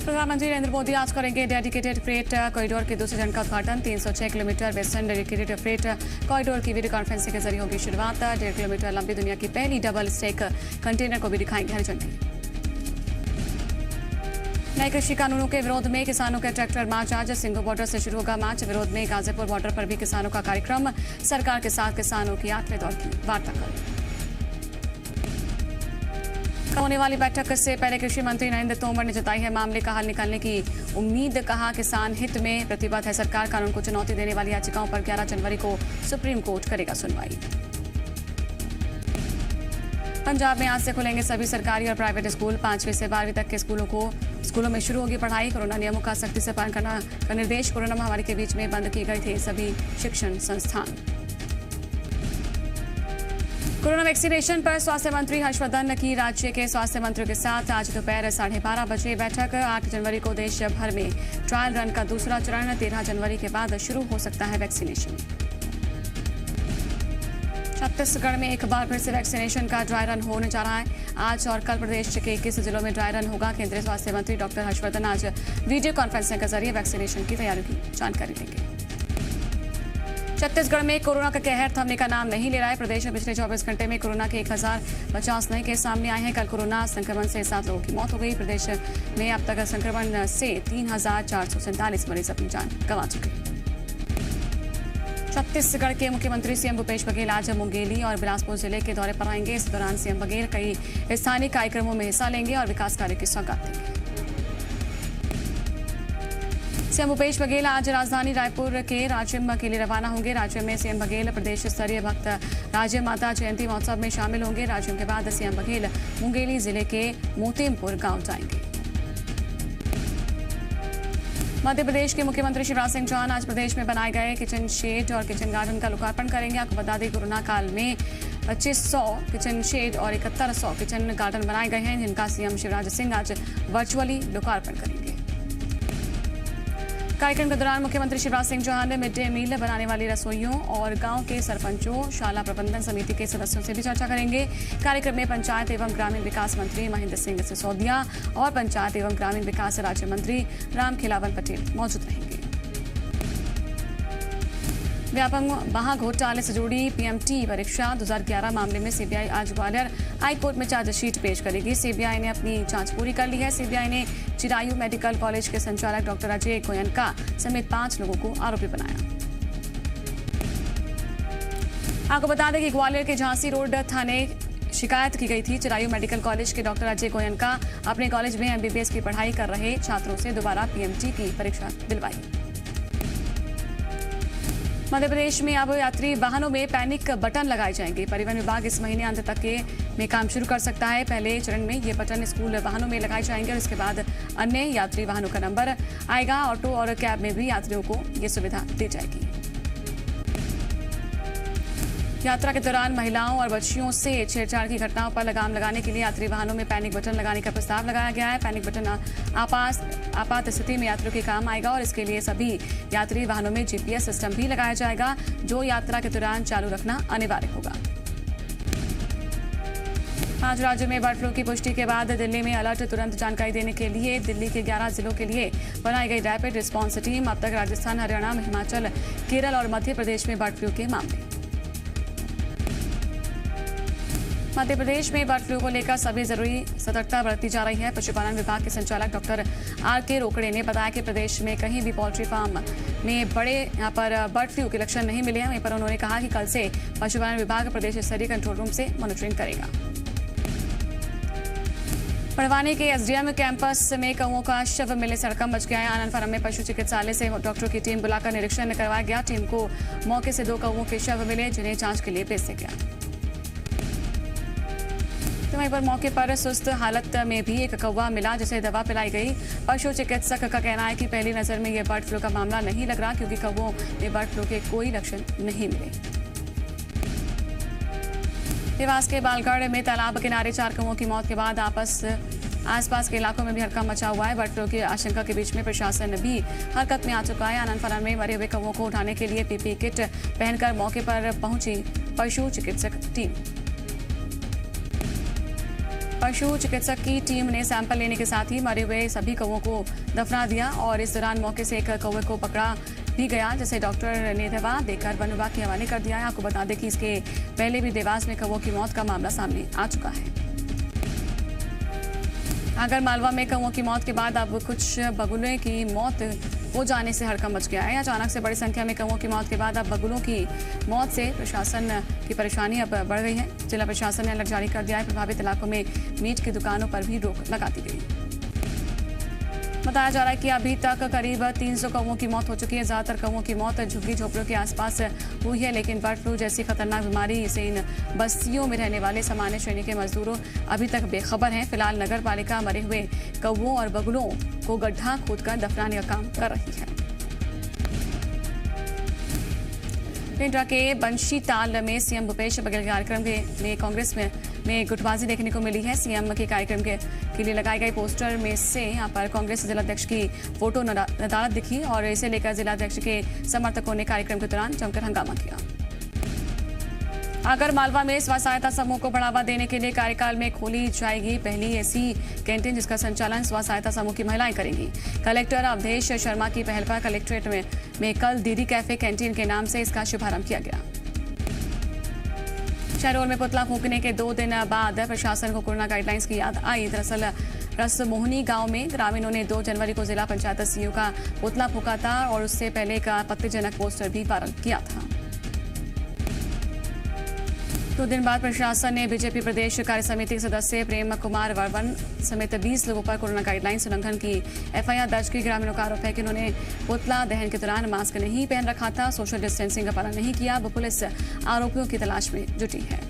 प्रधानमंत्री नरेंद्र मोदी आज करेंगे डेडिकेटेड फ्रेट कॉरिडोर के दूसरे चरण का उद्घाटन। 306 kilometre western dedicated freight corridor की वीडियो कॉन्फ्रेंसिंग के जरिए होगी शुरुआत। 1.5 किलोमीटर लंबी दुनिया की पहली डबल स्टैक कंटेनर को भी दिखाएंगे हरी झंडी। नए कृषि कानूनों के विरोध में किसानों का ट्रैक्टर मार्च आज सिंघू बॉर्डर से शुरू होगा मार्च। विरोध में गाजीपुर बॉर्डर पर भी किसानों का कार्यक्रम। सरकार के साथ किसानों की 8वें दौर की वार्ता कल। होने वाली बैठक से पहले कृषि मंत्री नरेंद्र तोमर ने जताई है मामले का हल निकालने की उम्मीद। कहा किसान हित में प्रतिबद्ध है सरकार। कानून को चुनौती देने वाली याचिकाओं पर 11 जनवरी को सुप्रीम कोर्ट करेगा सुनवाई। पंजाब में आज से खुलेंगे सभी सरकारी और प्राइवेट स्कूल। 5वीं से 12वीं तक के स्कूलों में शुरू होगी पढ़ाई। कोरोना नियमों का सख्ती से पालन करना का निर्देश। कोरोना महामारी के बीच में बंद किए गए थे सभी शिक्षण संस्थान। कोरोना वैक्सीनेशन पर स्वास्थ्य मंत्री हर्षवर्धन की राज्य के स्वास्थ्य मंत्रियों के साथ आज दोपहर 12:30 बजे बैठक। 8 जनवरी को देश भर में ट्रायल रन का दूसरा चरण। 13 जनवरी के बाद शुरू हो सकता है वैक्सीनेशन। छत्तीसगढ़ में एक बार फिर से वैक्सीनेशन का ड्राई रन होने जा रहा है। आज और कल प्रदेश के 21 जिलों में ड्राई रन होगा। केंद्रीय स्वास्थ्य मंत्री डॉक्टर हर्षवर्धन आज वीडियो कॉन्फ्रेंसिंग के जरिए वैक्सीनेशन की तैयारियों की जानकारी देंगे। छत्तीसगढ़ में कोरोना का कहर थमने का नाम नहीं ले रहा है। प्रदेश में पिछले 24 घंटे में कोरोना के 1050 नए केस सामने आए हैं। कल कोरोना संक्रमण से 7 लोगों की मौत हो गई। प्रदेश में अब तक संक्रमण से 3447 मरीज अपनी जान गंवा चुके हैं। छत्तीसगढ़ के मुख्यमंत्री सीएम भूपेश बघेल आज मुंगेली और बिलासपुर जिले के दौरे पर आएंगे। इस दौरान सीएम बघेल कई स्थानीय कार्यक्रमों में हिस्सा लेंगे और विकास कार्य की सौगात देंगे। सीएम भूपेश बघेल आज राजधानी रायपुर के राजिम के लिए रवाना होंगे। राजिम में सीएम बघेल प्रदेश स्तरीय भक्त राजिम माता जयंती महोत्सव में शामिल होंगे। राजिम के बाद सीएम बघेल मुंगेली जिले के मोतेमपुर गांव जाएंगे। मध्य प्रदेश के मुख्यमंत्री शिवराज सिंह चौहान आज प्रदेश में बनाए गए किचन शेड और किचन गार्डन का लोकार्पण करेंगे। आपको बता दें कोरोना काल में 2500 किचन शेड और 7100 किचन गार्डन बनाए गए हैं, जिनका सीएम शिवराज सिंह आज वर्चुअली लोकार्पण करेंगे। कार्यक्रम के दौरान मुख्यमंत्री शिवराज सिंह चौहान ने मिड डे मील बनाने वाली रसोइयों और गांव के सरपंचों, शाला प्रबंधन समिति के सदस्यों से भी चर्चा करेंगे। कार्यक्रम में पंचायत एवं ग्रामीण विकास मंत्री महेंद्र सिंह सिसोदिया और पंचायत एवं ग्रामीण विकास राज्य मंत्री रामखिलावन पटेल मौजूद रहेंगे। व्यापक महाघोटाले से जुड़ी पीएमटी परीक्षा 2011 मामले में सीबीआई आज ग्वालियर हाईकोर्ट में चार्जशीट पेश करेगी। सीबीआई ने अपनी जांच पूरी कर ली है। सीबीआई ने चिरायू मेडिकल कॉलेज के संचालक डॉक्टर अजय गोयनका समेत 5 लोगों को आरोपी बनाया। आपको बता दें कि ग्वालियर के झांसी रोड थाने शिकायत की गई थी। चिरायू मेडिकल कॉलेज के डॉक्टर अजय गोयनका अपने कॉलेज में एमबीबीएस की पढ़ाई कर रहे छात्रों से दोबारा पीएमटी की परीक्षा दिलवाई। मध्य प्रदेश में अब यात्री वाहनों में पैनिक बटन लगाए जाएंगे। परिवहन विभाग इस महीने अंत तक में काम शुरू कर सकता है। पहले चरण में ये बटन स्कूल वाहनों में लगाए जाएंगे और इसके बाद अन्य यात्री वाहनों का नंबर आएगा। ऑटो और कैब में भी यात्रियों को ये सुविधा दी जाएगी। यात्रा के दौरान महिलाओं और बच्चियों से छेड़छाड़ की घटनाओं पर लगाम लगाने के लिए यात्री वाहनों में पैनिक बटन लगाने का प्रस्ताव लगाया गया है। पैनिक बटन आपात स्थिति में यात्रियों के काम आएगा और इसके लिए सभी यात्री वाहनों में जीपीएस सिस्टम भी लगाया जाएगा, जो यात्रा के दौरान चालू रखना अनिवार्य होगा। आज राज्य में बर्ड फ्लू की पुष्टि के बाद दिल्ली में अलर्ट। तुरंत जानकारी देने के लिए दिल्ली के 11 जिलों के लिए बनाई गई रैपिड रिस्पांस टीम। अब तक राजस्थान, हरियाणा, हिमाचल, केरल और मध्य प्रदेश में बर्ड फ्लू के मामले। मध्य प्रदेश में बर्ड फ्लू को लेकर सभी जरूरी सतर्कता बरती जा रही है। पशुपालन विभाग के संचालक डॉक्टर आर.के. रोकड़े ने बताया कि प्रदेश में कहीं भी पोल्ट्री फार्म में बड़े यहाँ पर बर्ड फ्लू के लक्षण नहीं मिले हैं। वहीं पर उन्होंने कहा कि कल से पशुपालन विभाग प्रदेश स्तरीय कंट्रोल रूम से मॉनिटरिंग करेगा। बड़वानी के एसडीएम कैंपस में कौओं का शव मिले सड़कम मच गया है। आनंद फार्म में पशु चिकित्सालय से डॉक्टरों की टीम बुलाकर निरीक्षण करवाया गया। टीम को मौके से 2 कौओं के शव मिले, जिन्हें जांच के लिए भेज दिया गया। वहीं पर मौके पर सुस्त हालत में भी एक कौवा मिला, जिसे दवा पिलाई गई। पशु चिकित्सक का कहना है कि पहली नजर में यह बर्ड फ्लू का मामला नहीं लग रहा, क्योंकि कौवों में बर्ड फ्लू के कोई लक्षण नहीं मिले। देवास के बालगढ़ में तालाब किनारे 4 कौवों की मौत के बाद आसपास के इलाकों में भी हड़कंप मचा हुआ है। बर्ड फ्लू की आशंका के बीच में प्रशासन भी हरकत में आ चुका है। आनंद फार्म में मरे हुए कौवों को उठाने के लिए पीपीई किट पहनकर मौके पर पहुंची पशु चिकित्सक टीम। पशु चिकित्सक की टीम ने सैंपल लेने के साथ ही मरे हुए सभी कौवों को दफना दिया और इस दौरान मौके से एक कौवे को पकड़ा भी गया, जिसे डॉक्टर ने दवा देकर वन विभाग के हवाले कर दिया है। आपको बता दें कि इसके पहले भी देवास में कौवों की मौत का मामला सामने आ चुका है। आगर मालवा में कौवों की मौत के बाद अब कुछ बगुलों की मौत हो जाने से हड़कंप मच गया है। अचानक से बड़ी संख्या में कौवों की मौत के बाद अब बगुलों की मौत से प्रशासन की परेशानी अब बढ़ गई है। जिला प्रशासन ने अलर्ट जारी कर दिया है। प्रभावित इलाकों में मीट की दुकानों पर भी रोक लगा दी गई। बताया जा रहा है कि अभी तक करीब 300 कौवों की मौत हो चुकी है। ज्यादातर कौवों की मौत झुग्गी झोपड़ियों के आसपास हुई है, लेकिन बर्ड फ्लू जैसी खतरनाक बीमारी से इन बस्तियों में रहने वाले सामान्य श्रेणी के मजदूरों अभी तक बेखबर हैं। फिलहाल नगर पालिका मरे हुए कौवों और बगुलों को गड्ढा खोदकर दफनाने का काम कर रही है। पेंड्रा के बंशीताल में सीएम भूपेश बघेल के कार्यक्रम में कांग्रेस में गुटबाजी देखने को मिली है। सीएम के कार्यक्रम के लिए लगाए गए पोस्टर में से यहां पर कांग्रेस जिलाध्यक्ष की फोटो नदारत दिखी और इसे लेकर जिलाध्यक्ष के समर्थकों ने कार्यक्रम के दौरान जमकर हंगामा किया। आगर मालवा में स्व सहायता समूह को बढ़ावा देने के लिए कार्यकाल में खोली जाएगी पहली ऐसी कैंटीन, जिसका संचालन स्व सहायता समूह की महिलाएं करेंगी। कलेक्टर अवधेश शर्मा की पहल पर कलेक्ट्रेट में कल दीदी कैफे कैंटीन के नाम से इसका शुभारंभ किया गया। शहडोल में पुतला फूंकने के 2 दिन बाद प्रशासन को कोरोना गाइडलाइंस की याद आई। दरअसल रसमोहनी गांव में ग्रामीणों ने 2 जनवरी को जिला पंचायत सीईओ का पुतला फूंका था और उससे पहले का आपत्तिजनक पोस्टर भी वायरल किया था। 2 दिन बाद प्रशासन ने बीजेपी प्रदेश कार्य समिति के सदस्य प्रेम कुमार वर्मन समेत 20 लोगों पर कोरोना गाइडलाइंस उल्लंघन की एफआईआर दर्ज की। ग्रामीणों का आरोप है कि उन्होंने पुतला दहन के दौरान मास्क नहीं पहन रखा था, सोशल डिस्टेंसिंग का पालन नहीं किया। अब पुलिस आरोपियों की तलाश में जुटी है।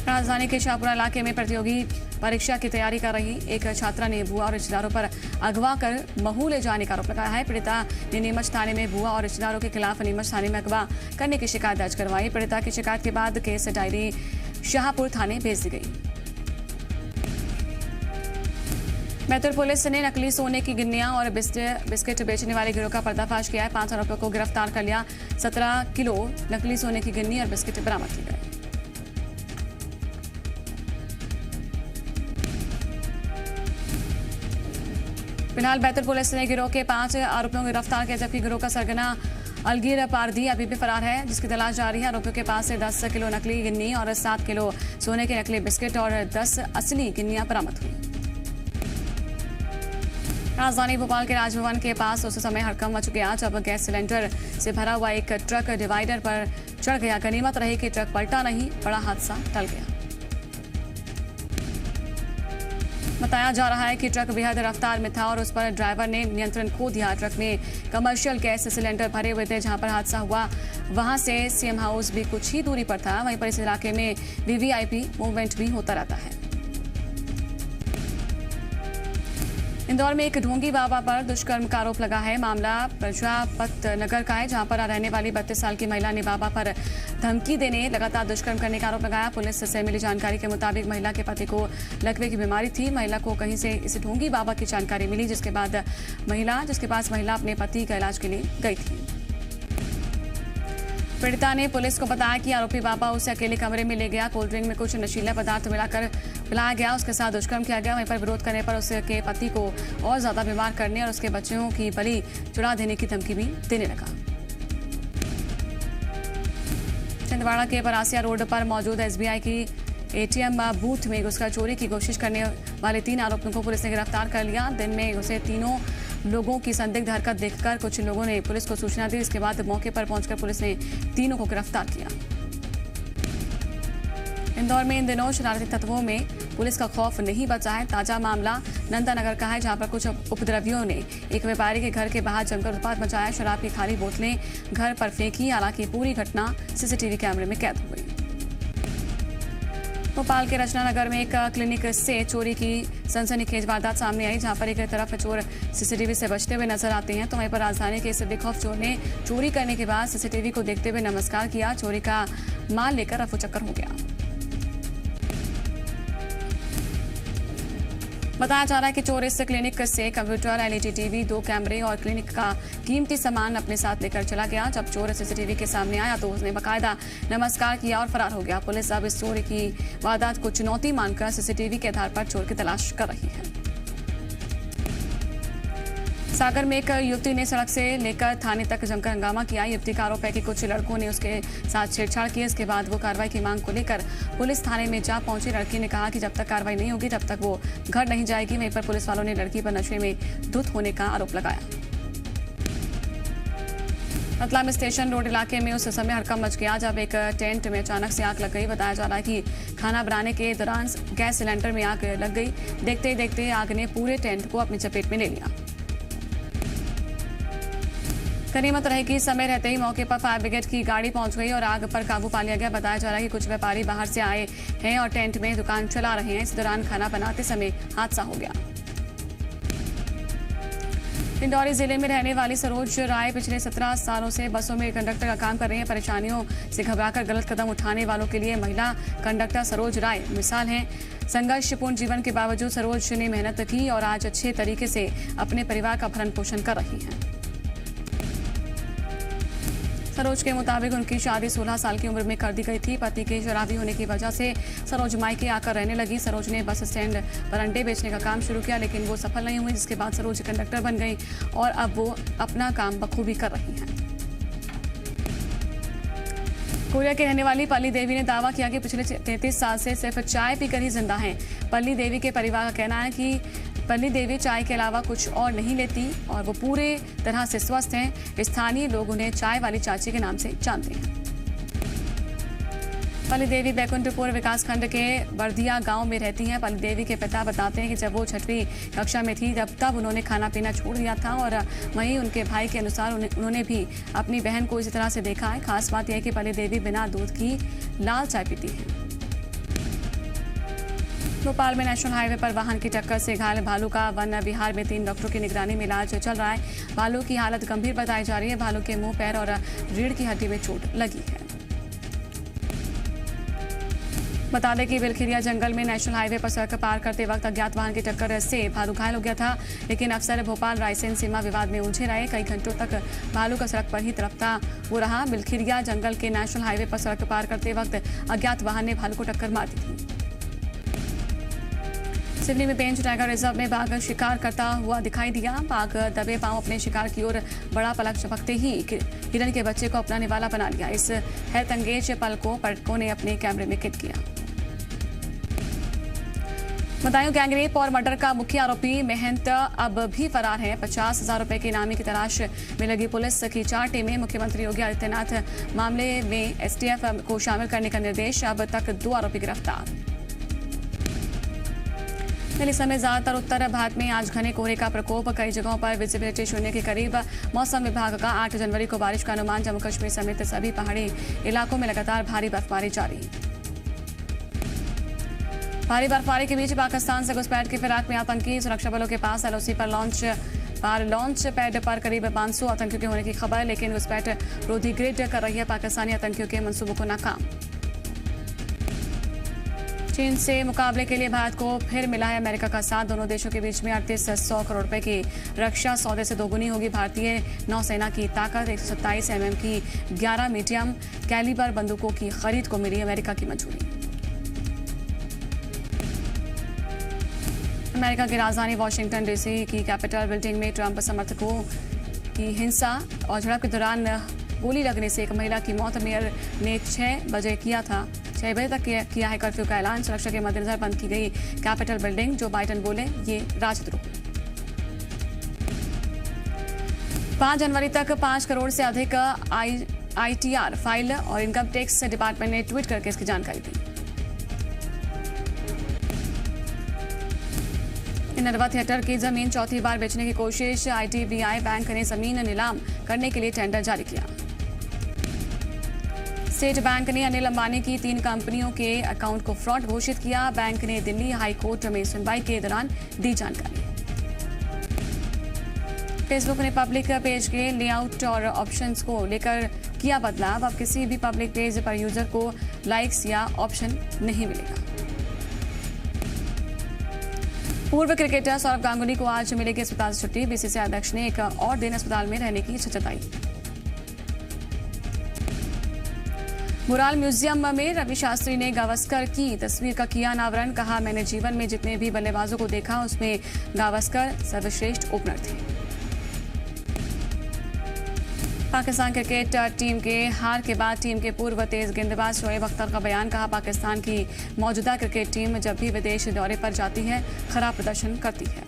राजधानी के शाहपुरा इलाके में प्रतियोगी परीक्षा की तैयारी कर रही एक छात्रा ने बुआ और रिश्तेदारों पर अगवा कर महू ले जाने का आरोप लगाया है। पीड़िता ने नीमच थाने में बुआ और रिश्तेदारों के खिलाफ नीमच थाने में अगवा करने की शिकायत दर्ज करवाई। पीड़िता की शिकायत के बाद केस डायरी शाहपुर थाने भेज दी गई। बैतूल पुलिस ने नकली सोने की गिन्नियां और बिस्किट बेचने वाले गिरोह का पर्दाफाश किया है। 5 आरोपियों को गिरफ्तार कर लिया। 17 किलो नकली सोने की गिन्नी और बिस्किट बरामद किए गए। फिलहाल बैतूल पुलिस ने गिरोह के 5 आरोपियों को गिरफ्तार किया, जबकि गिरोह का सरगना अलगीर पारदी अभी भी फरार है, जिसकी तलाश जारी है। आरोपियों के पास से 10 किलो नकली गिन्नी और 7 किलो सोने के नकली बिस्किट और 10 असली गिन्नियां बरामद हुई। राजधानी भोपाल के राजभवन के पास उस समय हड़कंप मच गया जब गैस सिलेंडर से भरा हुआ एक ट्रक डिवाइडर पर चढ़ गया। गनीमत रही कि ट्रक पलटा नहीं, बड़ा हादसा टल गया। बताया जा रहा है कि ट्रक बेहद रफ्तार में था और उस पर ड्राइवर ने नियंत्रण खो दिया। ट्रक में कमर्शियल गैस सिलेंडर भरे हुए थे। जहां पर हादसा हुआ वहां से सीएम हाउस भी कुछ ही दूरी पर था। वहीं पर इस इलाके में वीवीआईपी मूवमेंट भी होता रहता है। इंदौर में एक ढोंगी बाबा पर दुष्कर्म का आरोप लगा है। मामला प्रजापत नगर का है, जहां पर रहने वाली 32 साल की महिला ने बाबा पर धमकी देने लगातार दुष्कर्म करने का आरोप लगाया। पुलिस से मिली जानकारी के मुताबिक महिला के पति को लकवे की बीमारी थी। महिला को कहीं से इस ढोंगी बाबा की जानकारी मिली, जिसके पास महिला अपने पति का इलाज के लिए गई थी। पीड़िता ने पुलिस को बताया कि आरोपी बाबा उसे अकेले कमरे में ले गया। कोल्ड ड्रिंक में कुछ नशीला पदार्थ मिलाकर पिलाया गया, उसके साथ दुष्कर्म किया गया। वहीं पर विरोध करने पर उसके पति को और ज्यादा बीमार करने और उसके बच्चों की बलि चढ़ा देने की धमकी भी देने लगा। छिंदवाड़ा के परासिया रोड पर मौजूद एसबीआई की एटीएम बूथ में घुसकर चोरी की कोशिश करने वाले 3 आरोपियों को पुलिस ने गिरफ्तार कर लिया। दिन में घुसे तीनों लोगों की संदिग्ध हरकत देखकर कुछ लोगों ने पुलिस को सूचना दी। इसके बाद मौके पर पहुंचकर पुलिस ने तीनों को गिरफ्तार किया। इंदौर में इन दिनों शरारती तत्वों में पुलिस का खौफ नहीं बचा है। ताजा मामला नंदानगर का है, जहां पर कुछ उपद्रवियों ने एक व्यापारी के घर के बाहर जमकर उत्पात मचाया। शराब की खाली बोतलें घर पर फेंकी। हालांकि पूरी घटना सीसीटीवी कैमरे में कैद हो गई। भोपाल के रचना नगर में एक क्लिनिक से चोरी की सनसनीखेज वारदात सामने आई, जहां पर एक तरफ चोर सीसीटीवी से बचते हुए नजर आते हैं, तो वहीं पर राजधानी के इस बेखौफ चोर ने चोरी करने के बाद सीसीटीवी को देखते हुए नमस्कार किया। चोरी का माल लेकर रफूचक्कर हो गया। बताया जा रहा है कि चोर इस क्लिनिक से कंप्यूटर, एलईडी टीवी, 2 कैमरे और क्लिनिक का कीमती सामान अपने साथ लेकर चला गया। जब चोर सीसीटीवी के सामने आया तो उसने बाकायदा नमस्कार किया और फरार हो गया। पुलिस अब इस चोरी की वारदात को चुनौती मानकर सीसीटीवी के आधार पर चोर की तलाश कर रही है। सागर में एक युवती ने सड़क से लेकर थाने तक जमकर हंगामा किया। युवती का आरोप है कि कुछ लड़कों ने उसके साथ छेड़छाड़ की। इसके बाद वो कार्रवाई की मांग को लेकर पुलिस थाने में जा पहुंची। लड़की ने कहा कि जब तक कार्रवाई नहीं होगी तब तक वो घर नहीं जाएगी। वहीं पर पुलिस वालों ने लड़की पर नशे में धुत होने का आरोप लगाया। रतलाम स्टेशन रोड इलाके में उस समय हड़कंप मच गया जब एक टेंट में अचानक से आग लग गई। बताया जा रहा है कि खाना बनाने के दौरान गैस सिलेंडर में आग लग गई। देखते ही देखते आग ने पूरे टेंट को अपनी चपेट में ले लिया। गनीमत रहे कि समय रहते ही मौके पर फायर ब्रिगेड की गाड़ी पहुंच गई और आग पर काबू पा लिया गया। बताया जा रहा है कि कुछ व्यापारी बाहर से आए हैं और टेंट में दुकान चला रहे हैं। इस दौरान खाना बनाते समय हादसा हो गया। डिंडौरी जिले में रहने वाली सरोज राय पिछले 17 सालों से बसों में कंडक्टर का काम कर रही हैं। परेशानियों से घबराकर गलत कदम उठाने वालों के लिए महिला कंडक्टर सरोज राय मिसाल हैं। संघर्षपूर्ण जीवन के बावजूद सरोज ने मेहनत की और आज अच्छे तरीके से अपने परिवार का भरण पोषण कर रही हैं। सरोज के मुताबिक उनकी शादी 16 साल की उम्र में कर दी गई थी। पति के शराबी होने की वजह से सरोज मायके आकर रहने लगी। सरोज ने बस स्टैंड पर अंडे बेचने का काम शुरू किया लेकिन वो सफल नहीं हुई, जिसके बाद सरोज कंडक्टर बन गई और अब वो अपना काम बखूबी कर रही हैं। कोरिया की रहने वाली पल्ली देवी ने दावा किया कि पिछले 33 साल से सिर्फ चाय पीकर ही जिंदा हैं। पल्ली देवी के परिवार का कहना है कि पल्ली देवी चाय के अलावा कुछ और नहीं लेती और वो पूरे तरह से स्वस्थ हैं। स्थानीय लोग उन्हें चाय वाली चाची के नाम से जानते हैं। पल्ली देवी बैकुंठपुर विकासखंड के बर्दिया गांव में रहती हैं। पल्ली देवी के पिता बताते हैं कि जब वो 6वीं कक्षा में थी तब उन्होंने खाना पीना छोड़ दिया था और वहीं उनके भाई के अनुसार उन्होंने भी अपनी बहन को इसी तरह से देखा है। खास बात यह है कि पल्ली देवी बिना दूध की लाल चाय पीती है। भोपाल में नेशनल हाईवे पर वाहन की टक्कर से घायल भालू का वन विहार में 3 डॉक्टरों की निगरानी में इलाज चल रहा है। भालू की हालत गंभीर बताई जा रही है। भालू के मुंह, पैर और रीढ़ की हड्डी में चोट लगी है। बता दें कि बिलखिरिया जंगल में नेशनल हाईवे पर सड़क पार करते वक्त अज्ञात वाहन की टक्कर से भालू घायल हो गया था, लेकिन अफसर भोपाल रायसेन सीमा विवाद में उलझे रहे। कई घंटों तक भालू का सड़क पर ही तड़पता वो रहा। बिलखिरिया जंगल के नेशनल हाईवे पर सड़क पार करते वक्त अज्ञात वाहन ने भालू को टक्कर मार दी थी। सिवनी में पेंच टाइगर रिजर्व में बाघ शिकार करता हुआ दिखाई दिया। बाघ दबे पांव अपने शिकार की ओर बड़ा, पलक झपकते ही हिरण के बच्चे को अपना निवाला बना लिया। इस हैरतअंगेज पल को पर्यटकों ने अपने कैमरे में कैद किया। बदायूं गैंगरेप और मर्डर का मुख्य आरोपी महंत अब भी फरार है। 50,000 रुपए की इनामी की तलाश में लगी पुलिस की 4 टीमें। मुख्यमंत्री योगी आदित्यनाथ मामले में एसटीएफ को शामिल करने का निर्देश। अब तक 2 आरोपी गिरफ्तार। दिल्ली समेत ज्यादातर उत्तर भारत में आज घने कोहरे का प्रकोप। कई जगहों पर विजिबिलिटी 0 के करीब। मौसम विभाग का 8 जनवरी को बारिश का अनुमान। जम्मू कश्मीर समेत सभी पहाड़ी इलाकों में लगातार भारी बर्फबारी जारी। भारी बर्फबारी के बीच पाकिस्तान से घुसपैठ की फिराक में आतंकी। सुरक्षा बलों के पास एलओसी पर लॉन्च पैड पर करीब 500 आतंकियों के होने की खबर, लेकिन घुसपैठ रोधी ग्रिड कर रही है पाकिस्तानी आतंकियों के मंसूबों को नाकाम। चीन से मुकाबले के लिए भारत को फिर मिला है अमेरिका का साथ। दोनों देशों के बीच में 3800 करोड़ रुपए की रक्षा सौदे से दोगुनी होगी भारतीय नौसेना की ताकत। 127 mm की 11 मीडियम कैलिबर बंदूकों की खरीद को मिली अमेरिका की मंजूरी। अमेरिका की राजधानी वाशिंगटन डीसी की कैपिटल बिल्डिंग में ट्रंप समर्थकों की हिंसा और झड़प के दौरान गोली लगने से एक महिला की मौत। मेयर ने 6 बजे तक किया है कर्फ्यू का ऐलान। सुरक्षा के मद्देनजर बंद की गई कैपिटल बिल्डिंग। जो बाइडेन बोले ये राजद्रोह। 5 जनवरी तक 5 करोड़ से अधिक ITR फाइल और इनकम टैक्स डिपार्टमेंट ने ट्वीट करके इसकी जानकारी दी। नरवा थिएटर की जमीन चौथी बार बेचने की कोशिश। ITBI बैंक ने जमीन नीलाम करने के लिए टेंडर जारी किया। स्टेट बैंक ने अनिल अंबानी की 3 कंपनियों के अकाउंट को फ्रॉड घोषित किया। बैंक ने दिल्ली हाई कोर्ट में सुनवाई के दौरान दी जानकारी। फेसबुक ने पब्लिक पेज के लेआउट और ऑप्शंस को लेकर किया बदलाव। अब किसी भी पब्लिक पेज पर यूजर को लाइक्स या ऑप्शन नहीं मिलेगा। पूर्व क्रिकेटर सौरव गांगुली को आज मिलेगी अस्पताल से छुट्टी। बीसीसीआई अध्यक्ष ने एक और दिन अस्पताल में रहने की इच्छा जताई। मुराल म्यूजियम में रवि शास्त्री ने गावस्कर की तस्वीर का किया अनावरण। कहा, मैंने जीवन में जितने भी बल्लेबाजों को देखा उसमें गावस्कर सर्वश्रेष्ठ ओपनर थे। पाकिस्तान क्रिकेट टीम के हार के बाद टीम के पूर्व तेज गेंदबाज शोएब अख्तर का बयान। कहा, पाकिस्तान की मौजूदा क्रिकेट टीम जब भी विदेश दौरे पर जाती है खराब प्रदर्शन करती है।